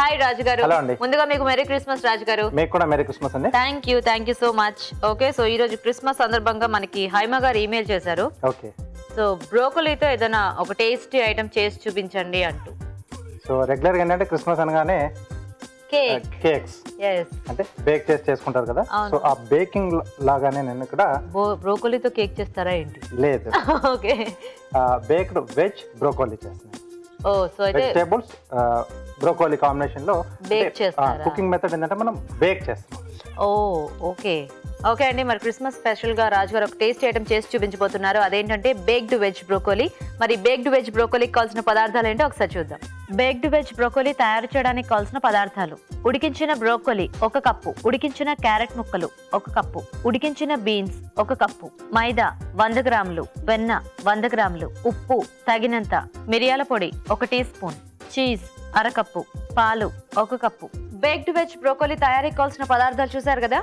Hi రాజు గారు. Hello అండి. ముందుగా మీకు మెరీ క్రిస్మస్ రాజు గారు. మీకు కూడా మెరీ క్రిస్మస్ అండి. Thank you so much. Okay, so ఈ రోజు క్రిస్మస్ సందర్భంగా మనకి హైమా గారు ఈమెయిల్ చేశారు. ఓకే, సో బ్రోకలీతో ఏదైనా ఒక టేస్టీ ఐటమ్ చేసి చూపించండి అంటూ. సో రెగ్యులర్ గా ఏంటంటే క్రిస్మస్ అనగానే కేక్స్ అంటే బేక్ చేసి చేసుకుంటారు కదా. సో ఆ బేకింగ్ లాగానే నేను ఇక్కడ బ్రోకలీతో కేక్ చేస్తారా ఏంటి? లేదు, ఓకే, బేక్డ్ వెజ్ బ్రోకోలీ చేస్తున్నాను. ఓ సో అయితే వెజిటేబుల్స్ బ్రోకోలీ కాంబినేషన్ లో బేక్ చేస్తారా? కుకింగ్ మెథడ్ ఏంటంటే మనం బేక్ చేస్తాం. ఓ ఓకే ఓకే అండి. మరి క్రిస్మస్ స్పెషల్ గా రాజు గారు ఒక టేస్టీ ఐటమ్ చేసి చూపించబోతున్నారు. అదేంటంటే బేక్డ్ వెజ్ బ్రోకోలీ. మరి బేక్డ్ వెజ్ బ్రోకోలీకి కావాల్సిన పదార్థాలు ఏంటో ఒకసారి చూద్దాం. బేక్డ్ వెజ్ బ్రోకోలీ తయారు చేయడానికి కావాల్సిన పదార్థాలు: ఉడికించిన బ్రోకోలీ 1 కప్పు, ఉడికించిన క్యారెట్ ముక్కలు 1 కప్పు, ఉడికించిన బీన్స్ 1 కప్పు, మైదా 100 గ్రాములు, వెన్న 100 గ్రాములు, ఉప్పు తగినంత, మిరియాల పొడి 1 టీ స్పూన్, చీజ్ 1/2 కప్పు, పాలు 1 కప్పు. బేక్డ్ వెజ్ బ్రోకోలీ తయారీకి కావాల్సిన పదార్థాలు చూసారు కదా.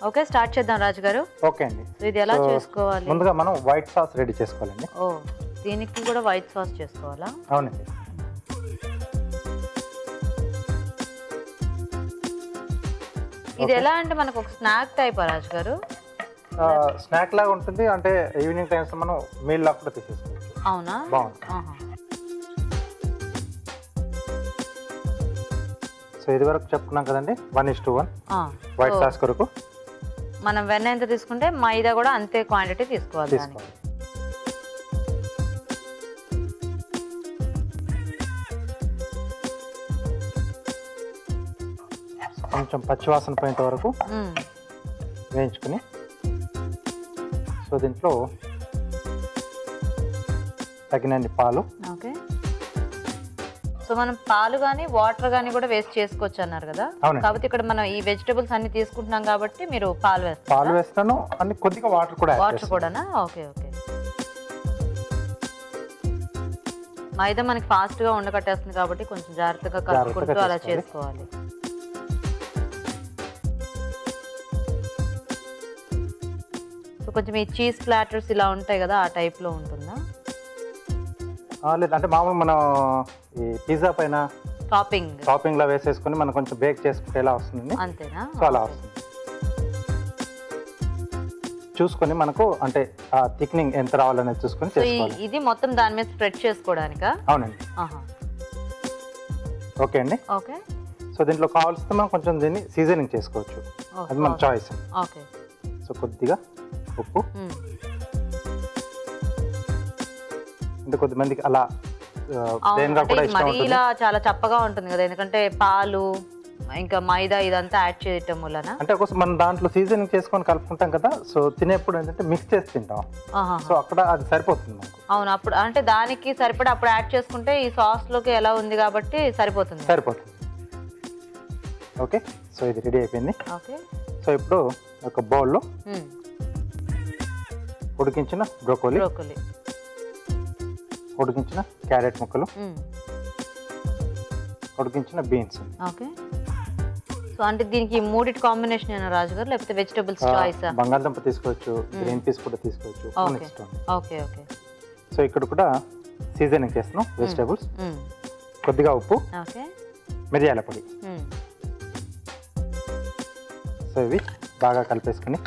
ఓకే, స్టార్ట్ చేద్దాం రాజు గారు. ఓకే అండి. ఇది ఎలా చేసుకోవాలి? ముందుగా మనం వైట్ సాస్ రెడీ చేసుకోవాలండి. ఓ, దీనికి కూడా వైట్ సాస్ చేసుకోవాలా? అవునండి. ఇది ఎలా అంటే మనకు ఒక స్నాక్ టైప్ రాజు గారు? స్నాక్ లాగా ఉంటుంది, అంటే ఈవినింగ్ టైమ్స్ మనం మీల్ లాగా కూడా తీసేసుకోవచ్చు. అవునా? బాగుంటుంది. సో ఇది వరకు చెప్పుకున్నాం కదండి, 1:1 వైట్ సాస్ కొరకు మనం వెన్న ఎంత తీసుకుంటే మైదా కూడా అంతే క్వాంటిటీ తీసుకోవాలి. కొంచెం పచ్చివాసన పోయేంత వరకు వేయించుకుని, సో దీంట్లో తగినన్ని పాలు. ఓకే, సో మనం పాలు కానీ వాటర్ కానీ కూడా వేస్ట్ చేసుకోవచ్చు అన్నారు కదా. కాబట్టి ఇక్కడ మనం ఈ వెజిటబుల్స్ అన్ని తీసుకుంటున్నాం కాబట్టి మీరు పాలు వేస్తాను, అన్ని కొద్దిగా వాటర్ కూడానా? Okay okay. మైదా మనకి ఫాస్ట్ గా ఉండకట్టేస్తుంది కాబట్టి కొంచెం జాగ్రత్తగా కలుపుకుంటూ అలా చేసుకోవాలి. సో కొంచెం ఈ చీజ్ ప్లాటర్స్ ఇలా ఉంటాయి కదా, ఆ టైప్ లో ఉంటుందా? లేదంటే మామూలు మనం ఈ పిజ్జా పైన టాపింగ్ లా వేసేసుకుని మనం కొంచెం బేక్ చేసుకుంటే ఎలా వస్తుంది అంతేనా? సో అలా వస్తుంది. చూసుకొని మనకు అంటే ఆ థిక్నింగ్ ఎంత రావాలనేది చూసుకొని చేసుకోవాలి. ఇది మొత్తం దాని మీద స్ప్రెడ్ చేసుకోవడానికా? అవునండి. ఓకే అండి. ఓకే, సో దీంట్లో కావాల్సిన మనం కొంచెం దీన్ని సీజనింగ్ చేసుకోవచ్చు, అది మన చాయిస్. ఓకే, సో కొద్దిగా ఉప్పు, అంటే కొద్దిమందికి అలా ఇలా చాలా చప్పగా ఉంటుంది కదా, ఎందుకంటే పాలు ఇంకా మైదా ఇదంతా యాడ్ చేయటం వలన. అంటే మనం దాంట్లో సీజనింగ్ చేసుకొని కలుపుకుంటాం కదా, సో తినేప్పుడు ఏంటంటే మిక్స్ చేసి తింటాం, సో అక్కడ అది సరిపోతుంది మనకు. అవును, అప్పుడు అంటే దానికి సరిపడా అప్పుడు యాడ్ చేసుకుంటే ఈ సాస్ లోకి ఎలా ఉంది కాబట్టి సరిపోతుంది. ఓకే, సో ఇది రెడీ అయిపోయింది. ఓకే, సో ఇప్పుడు ఒక బౌల్లో ఉడికించిన బ్రోకోలీ, ఉడికించిన క్యారెట్ ముక్కలు, ఉడికించిన బీన్స్. ఓకే, సో అంటే దీనికి మూడిటి కాంబినేషన్ ఏనా రాజు గారు, లేకపోతే వెజిటబుల్స్ చాయిస్? బంగాళదుంప తీసుకోవచ్చు, గ్రీన్ పీస్ కూడా తీసుకోవచ్చు. Okay okay. సో ఇక్కడ కూడా సీజనింగ్ చేస్తున్నాం వెజిటబుల్స్. కొద్దిగా ఉప్పు, మిరియాల పొడి. సో ఇవి బాగా కలిపేసుకుని,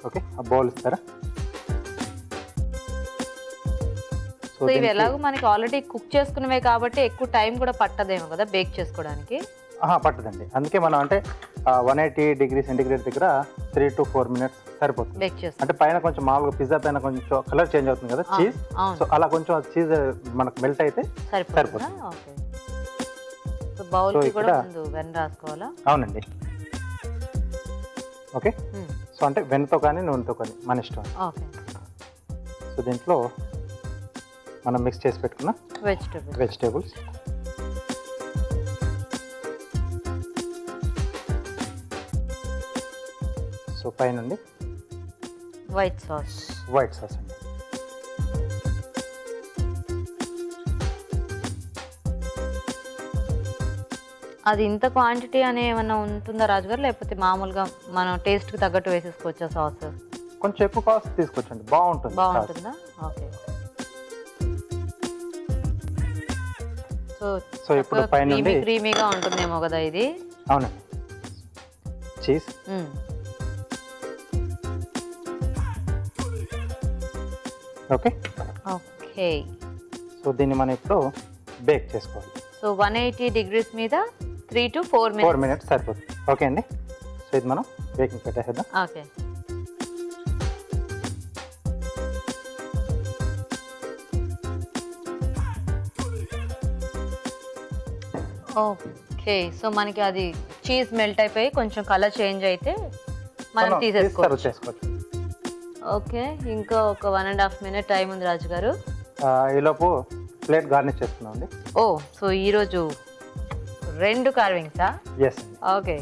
ఓకే, ఆ బౌల్ ఇస్తారా? సో ఇవి ఎలాగో మనకి ఆల్రెడీ కుక్ చేసుకున్నవే కాబట్టి ఎక్కువ టైం కూడా పట్టదేమో కదా బేక్ చేసుకోవడానికి? పట్టదండి, అందుకే మనం అంటే 180 డిగ్రీ సెంటిగ్రేడ్ దగ్గర 3 to 4 minutes సరిపోతుంది బేక్ చేస్తాం. అంటే పైన కొంచెం మామూలుగా పిజ్జా పైన కొంచెం కలర్ చేంజ్ అవుతుంది కదా చీజ్, సో అలా కొంచెం చీజ్ మనకు మెల్ట్ అయితే సరిపోతుంది. ఓకే, సో బౌల్ కి కూడా ముందు వెన్న రాసుకోవాలా? అవునండి. ఓకే, సో అంటే వెన్నతో కానీ నూనెతో కానీ మన ఇష్టం. ఓకే, సో దీంట్లో మనం మిక్స్ చేసి పెట్టుకున్న వెజిటేబుల్స్, సో పైనుండి వైట్ సాస్ అండి. అది ఇంత క్వాంటిటీ అనే ఏమన్నా ఉంటుందా రాజుగారు, లేకపోతే మామూలుగా మనం టేస్ట్కి తగ్గట్టు వేసేసుకోవచ్చా సాస్? కొంచెం ఎక్కువ కాస్ట్ తీసుకోవచ్చండి, బాగుంటుందా? ఓకే, సో ఇప్పుడు పైనుండి క్రీమీగా ఉంటుందేమో కదా ఇది. అవునండి, చీజ్. Okay okay. సో దీన్ని మనం ఇప్పుడు బేక్ చేసుకోవాలి. సో 180 degrees మీద 3 to 4 minutes. 4 minutes సరిపోతుంది. ఓకే అండి, సో ఇది మనం బేకింగ్ పెట్టేద్దాం. ఓకే. ఓకే, సో మనకి అది చీజ్ మెల్ట్ అయిపోయి కొంచెం కలర్ చేంజ్ అయితే మనం తీసేసుకోవచ్చు. ఓకే, ఇంకా ఒక 1.5 minute టైం ఉంది రాజు గారు. ఈలోపు ప్లేట్ గార్నిష్ చేసుకున్నాం అండి. ఓ, సో ఈరోజు 2 కార్వింగ్సా? ఎస్. ఓకే.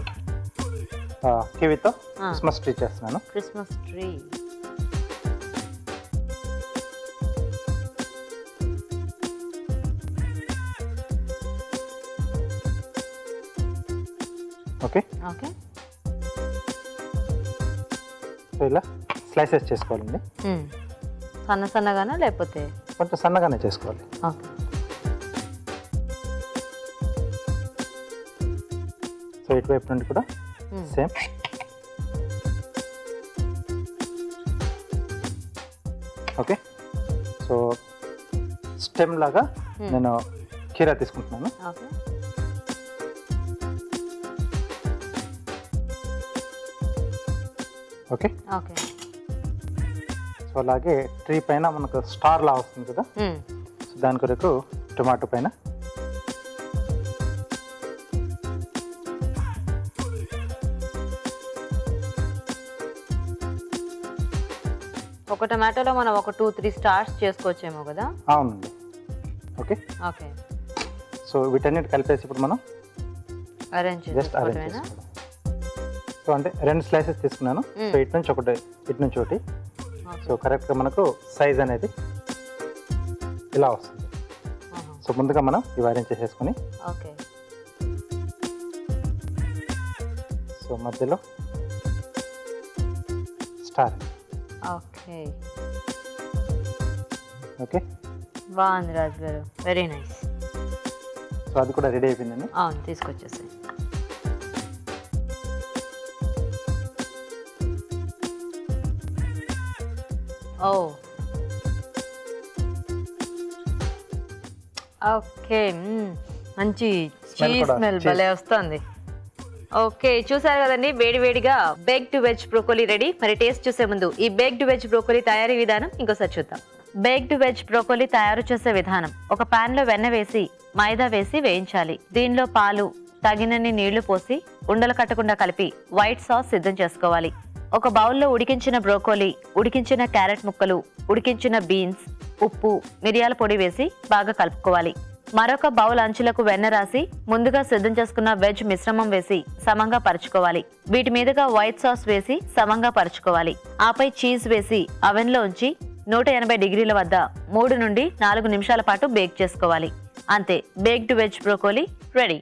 కివితో క్రిస్మస్ ట్రీ చేస్తున్నాను. Christmas tree. Okay okay. So ఇలా స్లైసెస్ చేసుకోవాలండి. సన్న సన్నగానా లేకపోతే? కొంచెం సన్నగానే చేసుకోవాలి. ఓకే. సో ఇటువైపు నుండి కూడా సేమ్. ఓకే, సో స్టెమ్ లాగా నేను కీరా తీసుకుంటున్నాను. ఓకే. Okay okay. సో అలాగే ట్రీ పైన మనకు స్టార్ లా వస్తుంది కదా, సో దాని కొరకు టొమాటో పైన ఒక టమాటోలో మనం ఒక 2-3 స్టార్స్ చేసుకోవచ్చేమో కదా. అవునండి. Okay okay. సో వీటన్నిటి కలిపేసి ఇప్పుడు మనం అరేంజ్ జస్ట్ అరేంజ్ చేసుకోవాలి. సో అంటే 2 స్లైసెస్ తీసుకున్నాను. సో ఇటు నుంచి ఒకటి, ఇటు నుంచి ఒకటి. సో కరెక్ట్గా మనకు సైజ్ అనేది ఇలా వస్తుంది. సో ముందుగా మనం ఇవి అరేంజ్ చేసేసుకొని, ఓకే, సో మధ్యలో స్టార్. ఓకే. ఓకే, బాగుంది రాజు గారు, వెరీ నైస్. సో అది కూడా రెడీ అయిపోయిందండి. అవును, తీసుకొచ్చేసాయి. ఓ, ఓకే, మంచి చీజ్ స్మెల్ భలే వస్తుంది. ఓకే, చూసారు కదండి, వేడివేడిగా బేక్డ్ వెజ్ బ్రోకోలీ రెడీ. మరి టేస్ట్ చూసే ముందు ఈ బేక్డ్ వెజ్ బ్రోకోలీ తయారీ విధానం ఇంకోసారి చూద్దాం. బేక్డ్ వెజ్ బ్రోకోలీ తయారు చేసే విధానం: ఒక పాన్ లో వెన్న వేసి మైదా వేసి వేయించాలి. దీనిలో పాలు, తగినన్ని నీళ్లు పోసి ఉండలు కట్టకుండా కలిపి వైట్ సాస్ సిద్ధం చేసుకోవాలి. ఒక బౌల్లో ఉడికించిన బ్రోకోలీ, ఉడికించిన క్యారెట్ ముక్కలు, ఉడికించిన బీన్స్, ఉప్పు, మిరియాల పొడి వేసి బాగా కలుపుకోవాలి. మరొక బౌల్ అంచులకు వెన్న రాసి ముందుగా సిద్ధం చేసుకున్న వెజ్ మిశ్రమం వేసి సమంగా పరుచుకోవాలి. వీటి మీదుగా వైట్ సాస్ వేసి సమంగా పరుచుకోవాలి. ఆపై చీజ్ వేసి అవెన్ లో ఉంచి 180 డిగ్రీల వద్ద 3 నుండి 4 నిమిషాల పాటు బేక్ చేసుకోవాలి. అంతే, బేక్డ్ వెజ్ బ్రోకోలీ రెడీ.